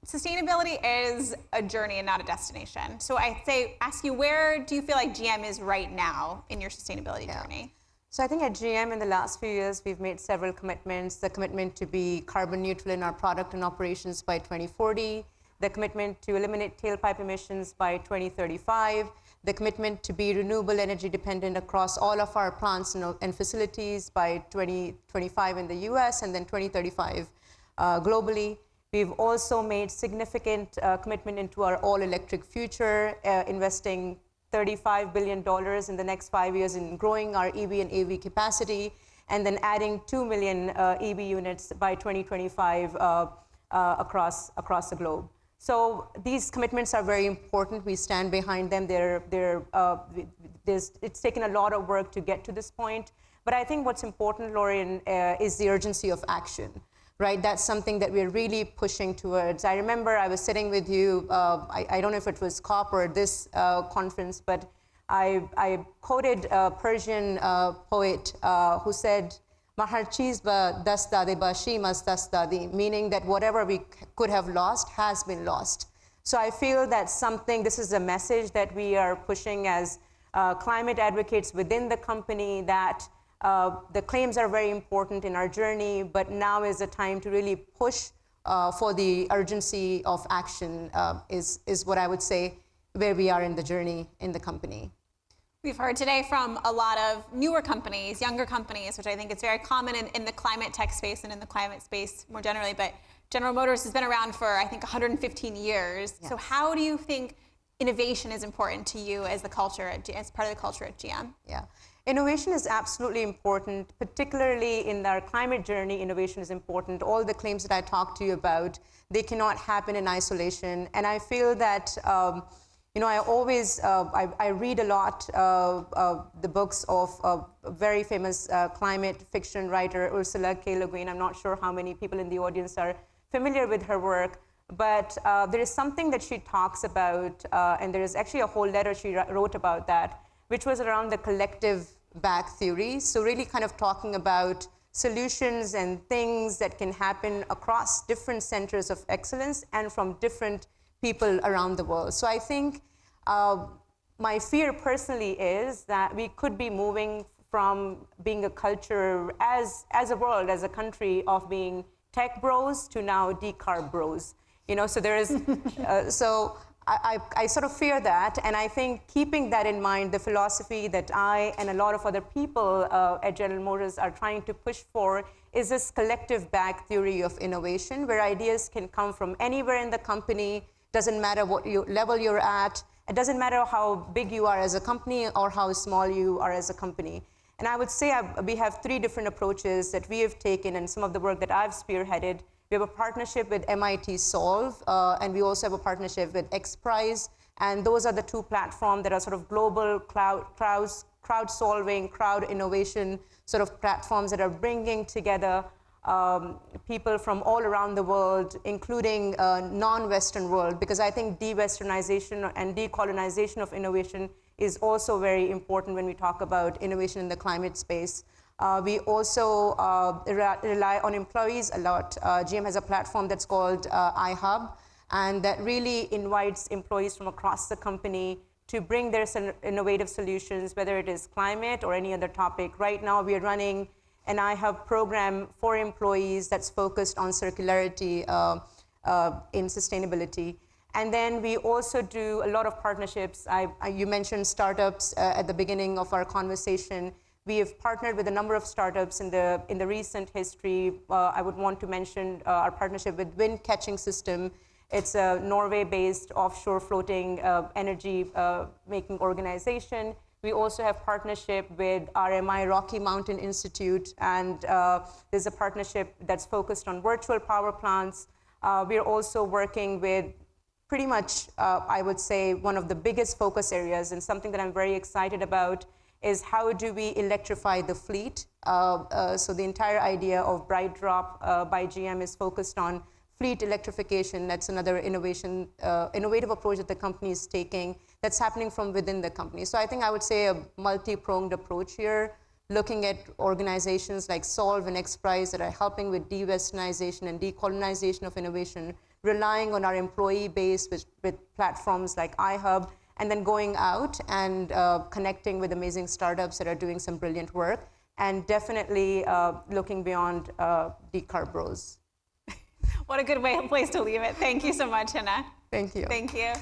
sustainability is a journey and not a destination. So ask you, where do you feel like GM is right now in your sustainability journey? So I think at GM in the last few years, we've made several commitments. The commitment to be carbon neutral in our product and operations by 2040, the commitment to eliminate tailpipe emissions by 2035, the commitment to be renewable energy dependent across all of our plants and facilities by 2025 in the US and then 2035 globally. We've also made significant commitment into our all-electric future, investing $35 billion in the next 5 years in growing our EV and AV capacity, and then adding 2 million EV units by 2025 across the globe. So these commitments are very important. We stand behind them. It's taken a lot of work to get to this point. But I think what's important, Lauren, is the urgency of action. Right, that's something that we're really pushing towards. I remember I was sitting with you, I don't know if it was COP or this conference, but I quoted a Persian poet who said, "Mahar cheez ba dast dade ba shimas dast dadi," meaning that whatever we could have lost has been lost. So I feel that this is a message that we are pushing as climate advocates within the company, that the claims are very important in our journey, but now is the time to really push for the urgency of action is what I would say where we are in the journey in the company. We've heard today from a lot of newer companies, younger companies, which I think is very common in the climate tech space and in the climate space more generally, but General Motors has been around for, I think, 115 years. Yes. So how do you think innovation is important to you as part of the culture at GM? Yeah. Innovation is absolutely important, particularly in our climate journey. Innovation is important. All the claims that I talked to you about, they cannot happen in isolation. And I feel that, I read a lot the books of a very famous climate fiction writer, Ursula K. Le Guin. I'm not sure how many people in the audience are familiar with her work, but there is something that she talks about, and there is actually a whole letter she wrote about that, which was around the collective back theory. So really kind of talking about solutions and things that can happen across different centers of excellence and from different people around the world. So I think my fear personally is that we could be moving from being a culture as a world, as a country, of being tech bros to now decarb bros. So there is, I sort of fear that, and I think keeping that in mind, the philosophy that I and a lot of other people at General Motors are trying to push for is this collective back theory of innovation, where ideas can come from anywhere in the company, doesn't matter what level you're at, it doesn't matter how big you are as a company or how small you are as a company. And I would say we have 3 different approaches that we have taken, and some of the work that I've spearheaded. We have a partnership with MIT Solve, and we also have a partnership with XPRIZE, and those are the 2 platforms that are sort of global crowd-solving, crowd innovation sort of platforms that are bringing together people from all around the world, including non-Western world, because I think de-Westernization and decolonization of innovation is also very important when we talk about innovation in the climate space. We also rely on employees a lot. GM has a platform that's called iHub, and that really invites employees from across the company to bring their innovative solutions, whether it is climate or any other topic. Right now, we are running an iHub program for employees that's focused on circularity in sustainability. And then we also do a lot of partnerships. You mentioned startups at the beginning of our conversation. We have partnered with a number of startups in the recent history. I would want to mention our partnership with Wind Catching System. It's a Norway-based offshore floating energy making organization. We also have partnership with RMI, Rocky Mountain Institute, and there's a partnership that's focused on virtual power plants. We're also working with pretty much, I would say, one of the biggest focus areas, and something that I'm very excited about, is how do we electrify the fleet? So the entire idea of Bright Drop by GM is focused on fleet electrification. That's another innovative approach that the company is taking that's happening from within the company. So I think I would say a multi-pronged approach here, looking at organizations like Solve and XPRIZE that are helping with de-Westernization and decolonization of innovation, relying on our employee base with platforms like iHub, and then going out and connecting with amazing startups that are doing some brilliant work, and definitely looking beyond decarb bros. What a good place to leave it. Thank you so much, Hina. Thank you. Thank you.